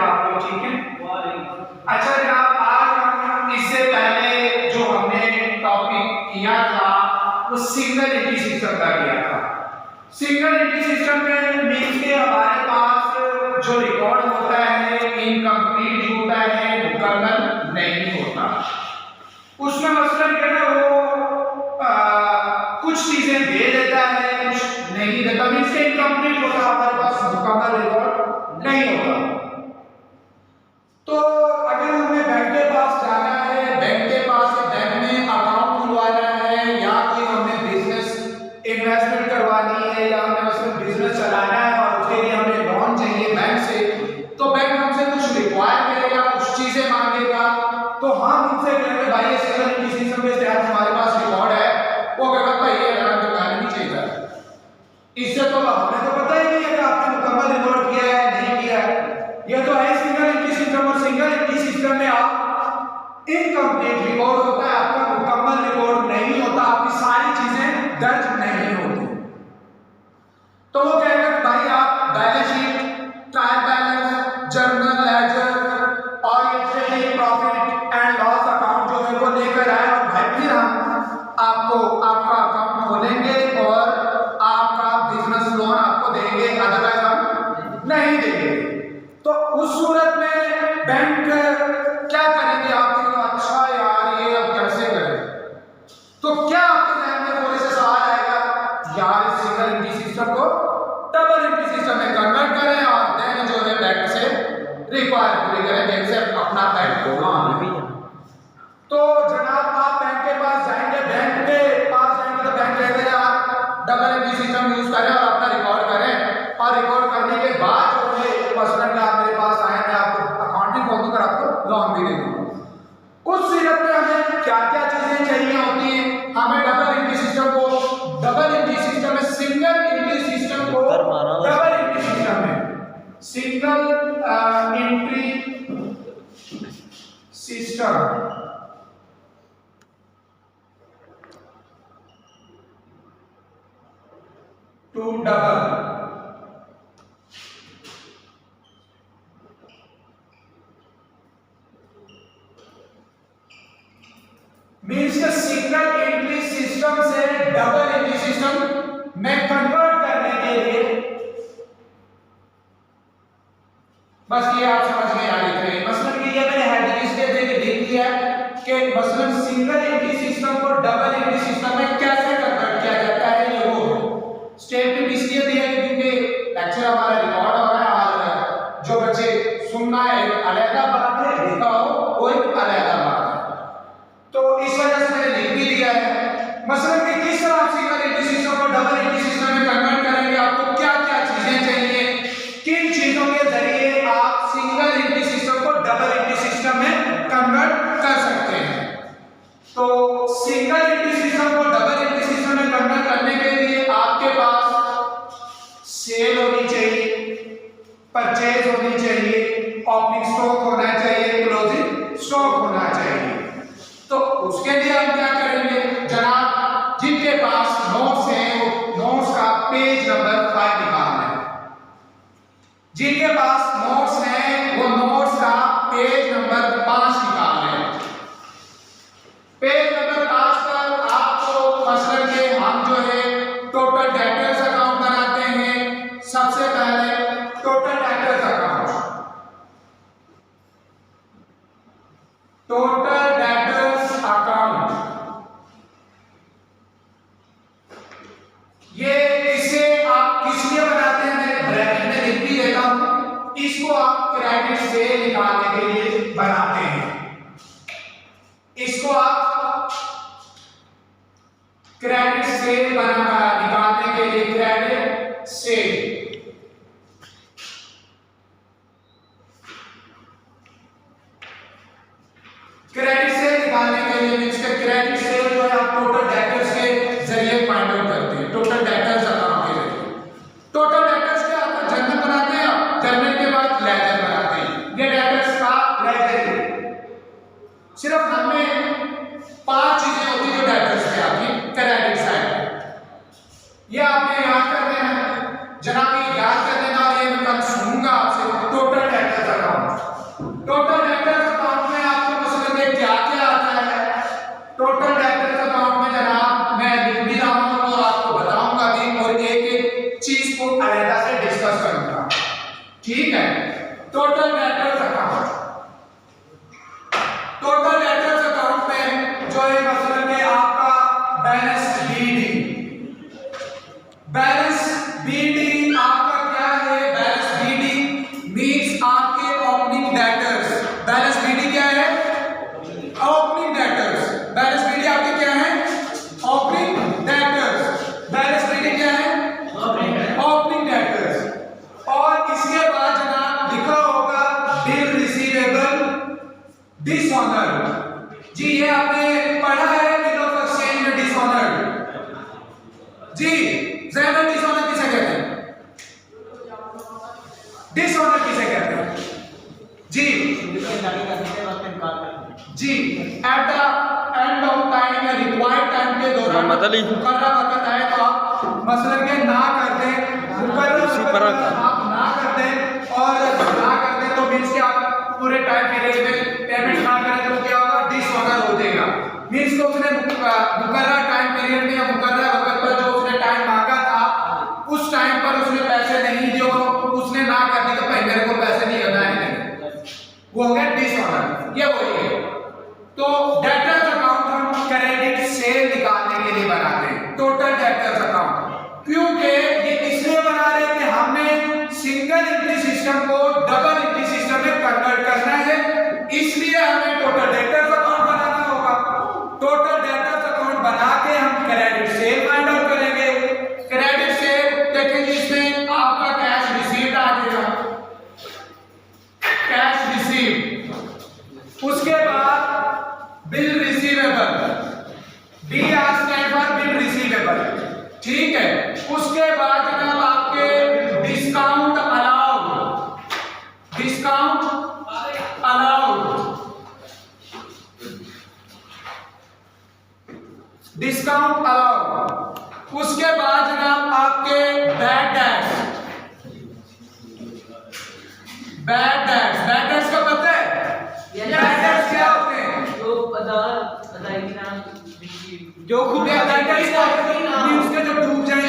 आप लोग, ठीक है? अच्छा जनाब, आज हम इससे पहले जो हमने टॉपिक किया था वो सिंगल एंट्री सिस्टम का किया था। सिंगल एंट्री सिस्टम में मीन्स के हमारे पास जो रिकॉर्ड होता है इनकम्प्लीट होता है, मुकम्मल नहीं होता। उसमें मसलन क्या है वो कुछ चीजें दे देता है, कुछ नहीं देता, मीन्स के इनकम्प्लीट होता, हमारे पास मुकम्मल रिकॉर्ड नहीं होता। तो अगर हमें बैंक के पास जाना है, बैंक के पास बैंक में अकाउंट खुलवाना है, या कोई हमें बिजनेस इन्वेस्टमेंट करवानी है, या हमें उसमें बिजनेस चलाना है और उसके लिए हमें लोन चाहिए बैंक से, तो बैंक हमसे कुछ रिक्वायर करेगा, कुछ चीजें मांगेगा, तो हम उनसे कहेंगे भाई ये सिंगल एंट्री सिस्टम के तहत हमारे पास रिकॉर्ड है, वो कहेगा भाई ये दुकान नहीं चाहिए। इससे तो हमें तो पता ही नहीं है कि आपने मुकम्मल रिकॉर्ड किया है नहीं किया है। ये तो है सिंगल एंट्री सिस्टम, और सिंगल एंट्री सिस्टम में आप इनकम्प्लीट रिकॉर्ड होता है, आपका मुकम्मल रिकॉर्ड नहीं होता, आपकी सारी चीजें दर्ज नहीं होती। तो वो कहेगा कि भाई आप balance sheet, trial balance, journal ledger और ये trading profit and loss account जो है वो लेकर आए, और भाई फिर हम आपको आपका अकाउंट खोलेंगे और आपका बिजनेस लोन आपको देंगे, अदरवाइज हम नहीं देंगे। तो उस सूरत में बैंक क्या करेंगे? आपके अच्छा यार ये अब कैसे करें? तो क्या आपके जहन में थोड़े से सवाल आएगा, यार इस सिंगल एंट्री सिस्टम को डबल एंट्री सिस्टम में कन्वर्ट करें और देन जो है बैंक से रिक्वायर पूरी करें, बैंक से अपना बैंक को। तो जनाब आप बैंक के पास जाएंगे, बैंक के पास जाएंगे तो बैंक कहेगा यार डबल एंट्री सिस्टम यूज करें और अपना रिकॉर्ड करें, और रिकॉर्ड करने के बाद जो है मसलन का आप मेरे पास आए, मैं आपको अकाउंटिंग खोल दूंगा, आपको लोन भी दे दूंगा। उस सूरत में हमें क्या क्या चीजें चाहिए होती हैं? हमें डबल एंट्री सिस्टम को, डबल एंट्री सिस्टम में सिंगल एंट्री सिस्टम को डबल एंट्री सिस्टम में single entry system to double means के सिंगल एंट्री सिस्टम से डबल एंट्री सिस्टम में कन्वर्ट करने के लिए, बस ये आप समझ गए यार इतने। मसलन कि ये मैंने हेडिंग इसलिए देके लिख दिया कि मसलन सिंगल एंट्री सिस्टम को डबल एंट्री सिस्टम में कैसे कन्वर्ट किया जाता है, ये वो स्टेटमेंट इसलिए दिया है क्योंकि लेक्चर हमारा रिकॉर्ड हो रहा है और जो बच्चे सुनना है एक अलग बात है, लिखा हो वो एक अलग बात है, तो इस वजह से मैंने लिख भी दिया है। मसलन कि किस तरह आप सिंगल एंट्री सिस्टम को डबल एंट्री सिस्टम में कन्वर्ट करेंगे, आपको क्या क्या चीजें चाहिए, किन चीजों के जरिए आप सिंगल एंट्री सिस्टम को डबल एंट्री सिस्टम में कन्वर्ट कर सकते हैं। तो सिंगल एंट्री सिस्टम को डबल एंट्री सिस्टम में कन्वर्ट करने के लिए आपके पास सेल होनी चाहिए, परचेज होनी चाहिए, ओपनिंग स्टॉक होना चाहिए, क्लोजिंग स्टॉक होना चाहिए। तो उसके लिए हम क्या करेंगे जनाब, जिनके पास नोट्स हैं वो नोट्स का पेज नंबर 5 निकालना है। जिनके पास नोट्स हैं वो नोट्स का पेज नंबर 5 निकालना है। पेज नंबर 5 पर आपको मसलन के हम जो है टोटल डेटर्स अकाउंट बनाते हैं। सबसे पहले total debtors account, total debtors account, ये इसे आप किस लिए बनाते हैं मैं ब्रैकेट में लिख भी देता हूं। इसको आप क्रेडिट से निकालने के लिए बनाते हैं, इसको आप क्रेडिट से निकालने के लिए क्रेडिट से, क्रेडिट से निकालने के लिए मींस के क्रेडिट से जो है आप टोटल डेटर्स के जरिए फाइंड आउट करते हैं, टोटल डेटर्स अकाउंट के जरिए। टोटल डेटर्स क्या होता है? जर्नल बनाते हैं आप, जर्नल के बाद लेजर बनाते हैं, ये डेटर्स का लेजर है। सिर्फ हमें 5 चीजें होती जो डेटर्स में आती है क्रेडिट साइड, ये आपने याद करना है जनाब, ये याद कर देना, और ये मैं कल सुनूंगा आपसे। Total debtors account total debtors account, total debtors account में जो है मतलब कि आपका बैलेंस बीडी, बैलेंस बीडी आपका क्या है? बैलेंस बीडी मींस आपके ओपनिंग डेटर्स। बैलेंस बीडी क्या है? Opening debtors. बैलेंस बीडी आपके क्या है? Opening debtors. बैलेंस बीडी क्या है? Opening debtors. और इसके बाद जनाब लिखा होगा बिल रिसीवेबल डिसऑनर। जी ये आपने पढ़ा है बिल ऑफ एक्सचेंज में डिसऑनर। जी ज़्यादा डिसऑनर किसे कहते हैं? डिसऑनर किसे कहते हैं? जी जी at the end of time या रिक्वायर्ड टाइम के दौरान मुकर्रर वक्त आए तो आप मसलन के ना कर दें, मुकर्रर आप ना कर दें और ना कर दें तो मींस कि आप पूरे टाइम पीरियड में पेमेंट ना करें तो क्या होगा? डिसऑनर हो जाएगा। मींस को उसने मुकर्रर टाइम पीरियड में या मुकर्रर वक्त पर जो उसने टाइम मांगा था उस टाइम पर उसने पैसे नहीं दिए और उसने ना कर दी तो भाई मेरे को पैसे नहीं देना है, वो हो गया डिसऑनर। ये वही है। तो डेटर्स अकाउंट हम क्रेडिट सेल निकालने के लिए बनाते हैं, टोटल डेटर्स अकाउंट। क्योंकि ये इसलिए बना रहे हैं कि हमने सिंगल एंट्री सिस्टम को डबल एंट्री सिस्टम में कन्वर्ट करना है, इसलिए हमें टोटल डेटर्स अकाउंट बनाना होगा। टोटल डेटर्स अकाउंट बना के हम क्रेडिट सेल फाइंड आउट करेंगे। क्रेडिट सेल देखेंगे इसमें आपका कैश रिसीव्ड आ जाएगा, कैश रिसीव्ड। उसके बाद bill receivable, B R stand for bill receivable, ठीक है। उसके बाद जनाब आपके discount allowed, discount allowed, discount allowed. उसके बाद जनाब आपके bad debts, bad debts, bad debts का पता है? बैड डेट्स क्या होते हैं? जो खुद उसके जो डूब जाएंगे।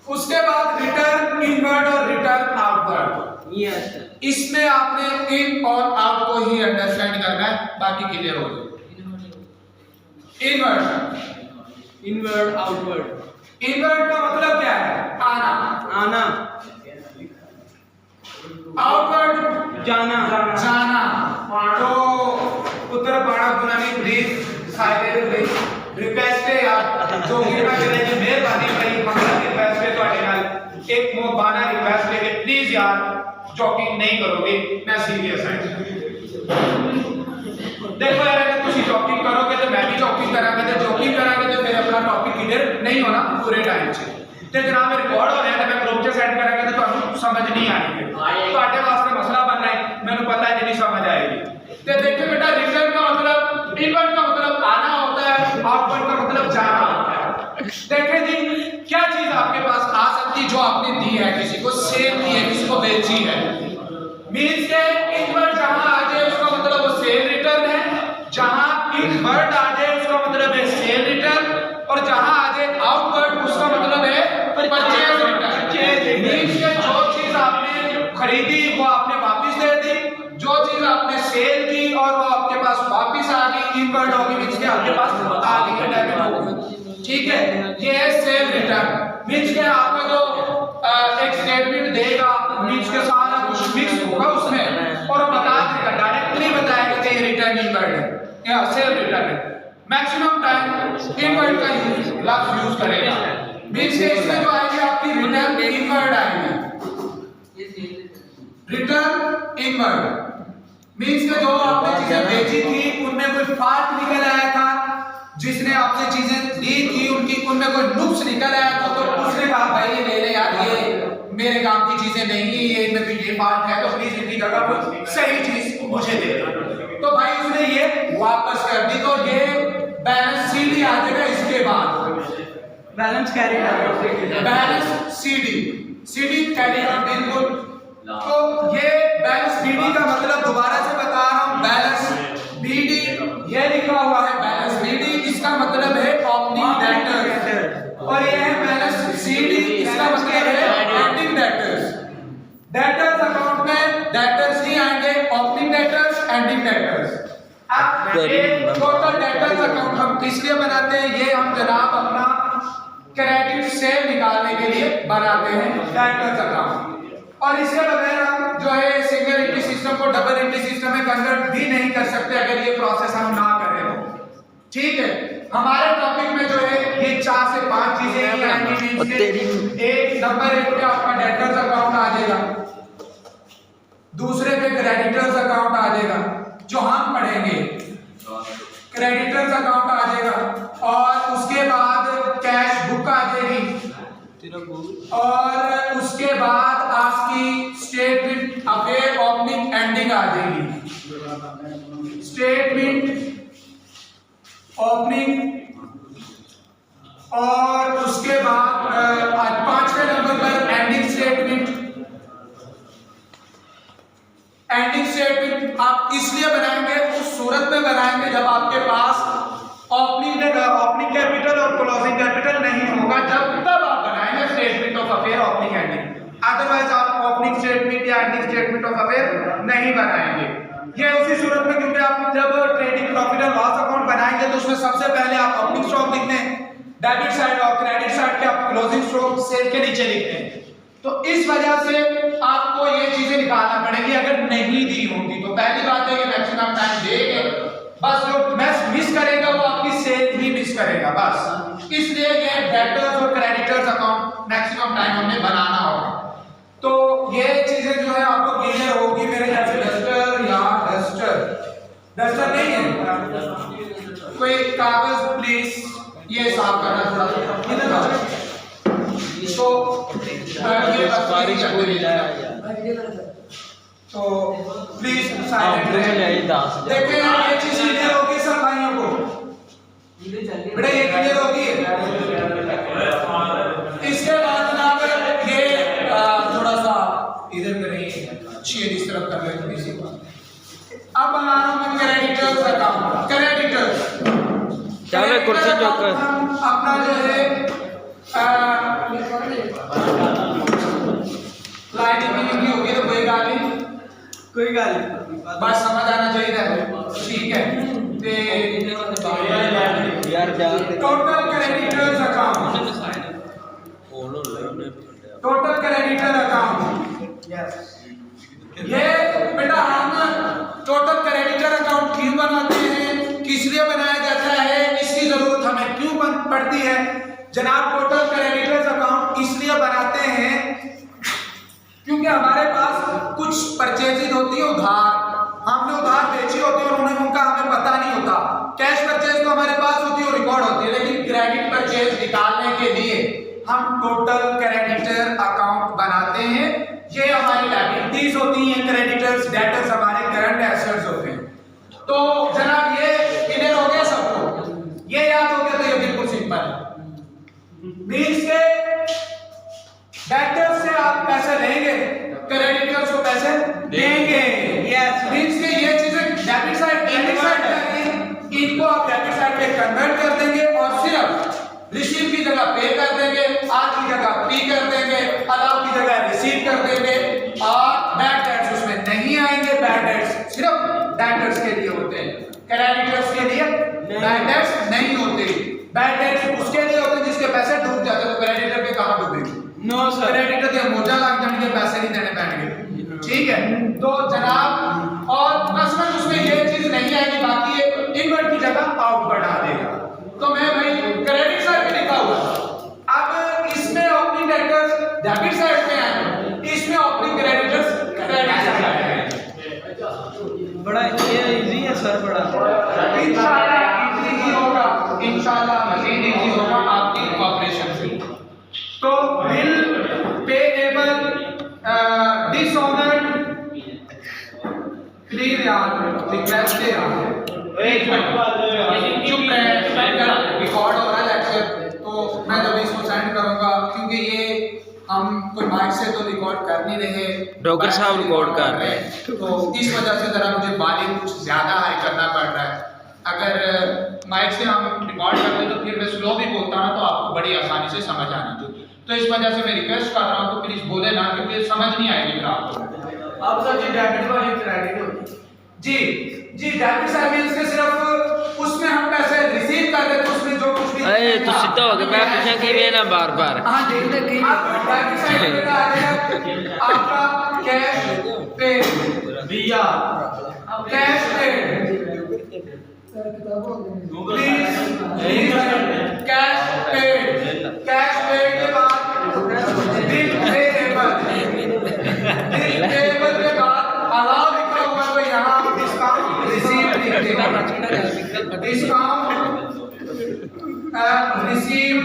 उसके बाद रिटर्न इनवर्ड और रिटर्न आउटवर्ड। इसमें आपने इन और आउट को ही अंडरस्टैंड करना है, बाकी क्लियर हो जाए। Inward, inward, outward. इनवर्ड का मतलब क्या है? आना, आना। आउटवर्ड जाना, जाना। तो उत्तर पाड़ा पुरानी प्लीज साइलेंट प्लीज रिक्वेस्ट है यार जो भी ना करेंगे मेहरबानी करी मंगल रिक्वेस्ट है ਤੁਹਾਡੇ ਨਾਲ एक मोहबाना रिक्वेस्ट है कि प्लीज यार जॉकिंग नहीं करोगे, मैं सीरियस है। देखो यार अगर ਤੁਸੀਂ जॉकिंग करोगे तो मैं भी जॉकिंग करांगा ਤੇ जॉकिंग करांगे तो मेरा अपना टॉपिक क्लियर नहीं होना पूरे टाइम 'ਚ ਤੇ जनाब रिकॉर्ड हो रहा है मैं ग्रुप 'ਚ सेंड करांगा तो ਤੁਹਾਨੂੰ समझ नहीं आनी ਤੁਹਾਡੇ ਵਾਸਤੇ मसला बनना है, मैंने पता है नहीं समझ आएगी। तो देखिए बेटा रिटर्न का मतलब, इनवर्ड का मतलब आना होता है, आउटवर्ड का मतलब जाना होता है। देखिए जी क्या चीज आपके पास आ सकती जो आपने दी है, किसी को सेल की है, किसी को बेची है, मींस के इनवर्ड जहां आ जाए उसका मतलब वो सेल रिटर्न है, जहां इनवर्ड आ जाए उसका मतलब है सेल रिटर्न, और जहां आ जाए आउटवर्ड उसका मतलब है परचेज रिटर्न। मींस के जो चीज आपने खरीदी वो आपने वापस दे दी, जो चीज आपने सेल की और वो आपके पास वापस आ गई, इनवर्ड होगी मींस के आपके पास आ गई, डेबिट हो गई, ठीक है। ये है सेल रिटर्न। मींस के आपका जो एक स्टेटमेंट देगा मींस के सारा कुछ मिक्स होगा उसमें और बता देगा, डायरेक्टली बताएगा कि ये रिटर्न इनवर्ड है या सेल रिटर्न है। मैक्सिमम टाइम इनवर्ड का लफ्ज यूज करेगा, मींस के इसमें जो आएगी आपकी रिटर्न इनवर्ड आएगी, रिटर्न इनवर्ड। मींस के जो आपने चीजें बेची थी उनमें कोई फॉल्ट निकल आया था, जिसने आपसे चीजें ली थी उनकी उनमें कोई नुक्स निकल आया था तो उसने कहा भाई ये ले ले यार, ये मेरे काम की चीजें नहीं है, ये इनमें भी ये फॉल्ट है तो प्लीज इनकी जगह पर सही चीज मुझे दे दो। तो भाई उसने ये वापस कर दी, तो ये बैलेंस सीडी आ जाएगा। इसके बाद balance carry, balance CD, CD carry बिल्कुल। तो ये बैलेंस बीडी का मतलब दोबारा से बता रहा हूं, बैलेंस बीडी ये लिखा हुआ है बैलेंस बीडी, इसका मतलब है ओपनिंग डेटर, और ये है बैलेंस सीडी, इसका मतलब है एंडिंग ओपनिंग डेटर्स। अब एक टोटल डेटर्स अकाउंट हम किस लिए बनाते हैं? ये हम जनाब अपना क्रेडिट से निकालने के लिए बनाते हैं डेटर्स अकाउंट। और इसके बगैर हम जो है सिंगल एंट्री सिस्टम को डबल एंट्री सिस्टम में कन्वर्ट भी नहीं कर सकते अगर ये प्रोसेस हम ना करें तो। ठीक है, हमारे टॉपिक में जो है ये 4 से 5 चीजें आएंगी। एक नंबर 1 पे आपका डेटर्स अकाउंट आ जाएगा, दूसरे पे क्रेडिटर्स अकाउंट आ जाएगा जो हम पढ़ेंगे, क्रेडिटर्स अकाउंट आ जाएगा और उसके बाद कैश बुक आ जाएगी और उसके बाद आपकी स्टेटमेंट अवेयर ओपनिंग एंडिंग आ जाएगी। स्टेटमेंट ओपनिंग और उसके बाद 5वें नंबर पर एंडिंग स्टेटमेंट। एंडिंग स्टेटमेंट आप इसलिए बनाएंगे, उस सूरत में बनाएंगे जब आपके पास ओपनिंग कैपिटल और क्लोजिंग कैपिटल नहीं होगा, जब तब आप बनाएंगे statement of affair opening ending. Otherwise आप ओपनिंग स्टेटमेंट या एंडिंग स्टेटमेंट ऑफ अफेयर नहीं बनाएंगे। ये उसी सूरत में, क्योंकि आप जब trading profit and loss account बनाएंगे तो उसमें सबसे पहले आप ओपनिंग स्टॉक लिखते हैं, डेबिट साइड और क्रेडिट साइड के आप क्लोजिंग स्टॉक सेल के नीचे लिखते हैं। तो इस वजह से आपको ये चीजें निकालना पड़ेगी अगर नहीं दी होंगी तो। पहली बात है कि मैक्सिमम टाइम देंगे, बस जो मिस करेगा वो आपकी सेल भी मिस करेगा बस। इसलिए ये डेटर्स और क्रेडिटर्स अकाउंट मैक्सिमम टाइम हमें बनाना होगा। तो ये चीजें जो है आपको क्लियर होगी मेरे ख्याल से। डस्टर या डस्टर नहीं है, कोई कागज प्लीज ये साफ करना थोड़ा सा। तो तो प्लीज साइलेंट रहिए। देखिए ये चीज क्लियर होगी सब भाइयों को, बेटा ये क्लियर होगी। इसके बाद जनाब ये थोड़ा सा इधर करेंगे, अच्छी इस तरफ कर लें थोड़ी सी। अब बना रहा हूं मैं क्रेडिटर्स अकाउंट। क्रेडिटर्स चलो कुर्सी चौक अपना जो है लाइटिंग भी होगी तो कोई गाल नहीं, बस समझ आना चाहिए। ठीक है, total creditors account, total creditor account. ये बेटा हम टोटल क्रेडिटर अकाउंट क्यों बनाते हैं, किस लिए बनाया जाता है, इसकी जरूरत हमें क्यों पड़ती है? जनाब टोटल क्रेडिटर्स अकाउंट इसलिए बनाते हैं क्योंकि हमारे पास कुछ परचेजेज होती है उधार, हमने उधार बेची होती है और उनका हमें पता नहीं होता। कैश परचेज तो हमारे पास होती है और रिकॉर्ड होती है, लेकिन क्रेडिट परचेज निकालने के लिए हम टोटल क्रेडिटर अकाउंट बनाते हैं। ये हमारी लायबिलिटीज होती हैं, क्रेडिटर्स डेटर्स हमारे करंट एसेट्स होते हैं। तो जनाब ये क्लियर हो गया सबको, ये याद हो गया तो ये बिल्कुल सिंपल है। मींस के डेटर्स से आप पैसे लेंगे, क्रेडिटर्स को पैसे देंगे। यस, मींस के ये चीजें डेबिट साइड क्रेडिट साइड है, इनको आप डेबिट साइड पे कन्वर्ट कर देंगे और सिर्फ रिसीव की जगह पे कर देंगे, आर की जगह पी कर देंगे, अलाउ की जगह रिसीव कर देंगे और बैड डेट्स उसमें नहीं आएंगे। बैड डेट्स सिर्फ डेटर्स के लिए होते हैं, क्रेडिटर्स के लिए बैड डेट्स नहीं होते। बैड डेट्स उसके लिए होते हैं जिसके पैसे डूब जाते हैं, तो क्रेडिटर के कहां डूबेंगे? नो सर, क्रेडिटर के मोजा लग जाएंगे, पैसे नहीं देने पाएंगे। ठीक है, तो जनाब और कसमत उसमें ये चीज नहीं आएगी, बाकी ये इनवर्ट की जगह आउटवर्ड आ देगा। तो मैं भाई क्रेडिट साइड पे लिखा हुआ, अब इसमें ओपनिंग डेटर्स डेबिट साइड पे आएंगे, इसमें ओपनिंग क्रेडिटर्स क्रेडिट साइड आएंगे। बड़ा ये इजी है सर, बड़ा इंशाल्लाह इजी ही होगा, इंशाल्लाह मजीद इजी होगा आपकी ऑपरेशन से। तो बिल पेएबल डिसऑनर्ड प्लीज यार रिक्वेस्ट है यार, चुप रहे, रिकॉर्ड हो रहा है लेक्चर, तो मैं जब इसको सेंड करूंगा, क्योंकि ये हम कोई माइक से तो रिकॉर्ड कर नहीं रहे, डॉक्टर साहब रिकॉर्ड कर रहे हैं, तो इस वजह से जरा मुझे वॉल्यूम कुछ ज्यादा हाई करना पड़ रहा है। अगर माइक से हम रिकॉर्ड करते तो फिर मैं स्लो भी बोलता ना तो आपको बड़ी आसानी से समझ आनी थी। तो इस वजह से मैं रिक्वेस्ट कर रहा हूँ तो प्लीज बोले ना, क्योंकि समझ नहीं आएगी फिर आपको। अब सर जी डेबिट वाली क्रेडिट होगी जी जी डेबिट साइड मींस के सिर्फ उसमें हम पैसे रिसीव कर रहे तो उसमें जो कुछ भी अरे तो सीधा हो गया मैं पूछा कि वे ना बार बार हाँ जी अब डेबिट साइड पे आ गया आपका कैश पे भैया कैश पे कैश पे के बाद बिल पेएबल के बाद अलाउ लिखा हुआ तो यहाँ डिस्काउंट रिसीव लिख देगा डिस्काउंट रिसीव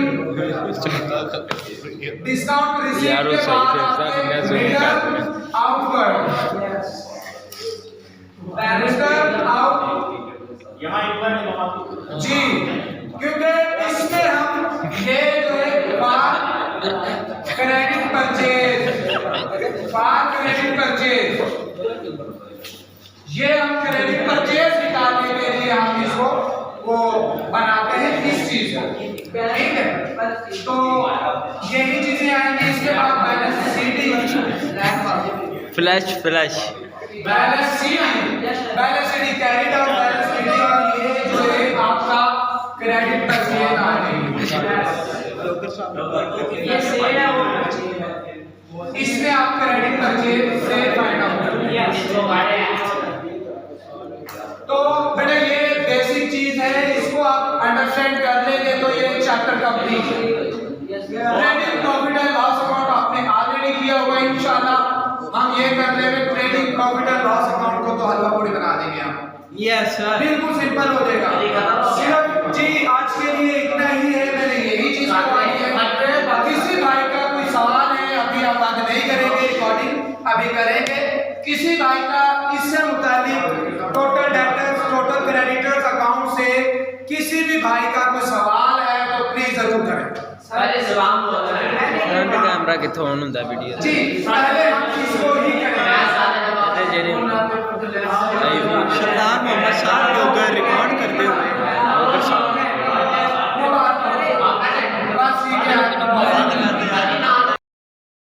डिस्काउंट रिसीव यार वो के सही बाद थे, आपके सर, मैं zoom return outward return out यहाँ एक बार लगाओ जी क्योंकि इसमें हम ये जो है क्रेडिट परचेज ये हम क्रेडिट परचेज निकालने के लिए हम इसको वो बनाते हैं इस चीज को ठीक है तो यही चीजें आएंगी इसके बाद balance sheet flash flash balance sheet carried out balance sheet और ये जो है आपका क्रेडिट परचेज आ गई ये सेल है वो इसमें आप क्रेडिट परचेज से फाइंड आउट करेंगे तो बेटा ये बेसिक चीज है इसको आप अंडरस्टैंड कर लेंगे तो ये चैप्टर कंप्लीट है trading profit and loss account आपने ऑलरेडी किया होगा इंशाल्लाह हम ये कर लेंगे trading profit and loss account को तो हलवा पूरी बना देंगे हम यस सर बिल्कुल सिंपल हो जाएगा सिर्फ जी आज के लिए इतना ही है मैंने यही चीज करवाई है किसी भाई का कोई सवाल है अभी हम बात नहीं करेंगे रिकॉर्डिंग अभी करेंगे किसी भाई का इससे मुताबिक total debtors total creditors account से किसी भी भाई का कोई सवाल है तो प्लीज जरूर करें सारे सलाम फ्रंट कैमरा किथों ऑन हुंदा वीडियो जी पहले हम इसको ही करेंगे जेने सारे सरदार मोहम्मद साहब जो रिकॉर्ड